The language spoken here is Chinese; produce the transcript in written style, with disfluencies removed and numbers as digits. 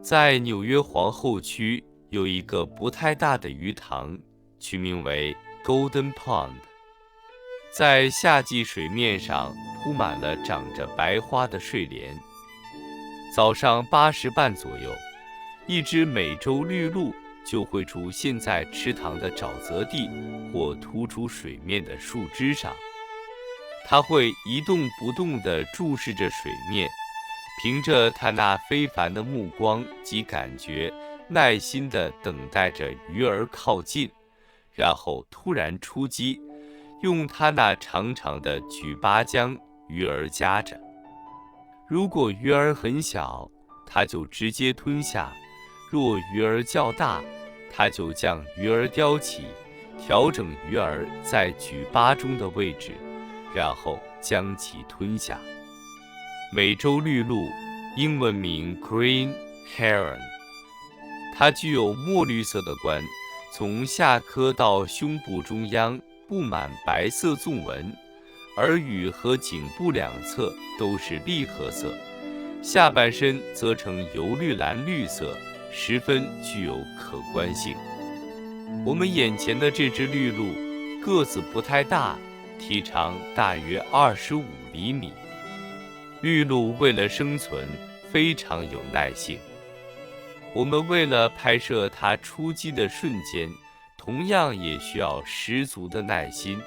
在纽约皇后区有一个不太大的鱼塘，取名为 Golden Pond。在夏季，水面上铺满了长着白花的睡莲。早上8时半左右，一只美洲绿鹭就会出现在池塘的沼泽地或突出水面的树枝上。它会一动不动地注视着水面，凭着它那非凡的目光及感觉，耐心地等待着鱼儿靠近，然后突然出击，用它那长长的举巴将鱼儿夹着。如果鱼儿很小，它就直接吞下；若鱼儿较大，它就将鱼儿叼起，调整鱼儿在举巴中的位置，然后将其吞下。美洲绿鹭，英文名 Green Heron， 它具有墨绿色的冠，从下颌到胸部中央布满白色纵纹，耳羽和颈部两侧都是栗褐色，下半身则呈油绿蓝绿色，十分具有可观性。我们眼前的这只绿鹭个子不太大，体长大约25厘米。绿鹭为了生存非常有耐性，我们为了拍摄它出击的瞬间，同样也需要十足的耐心。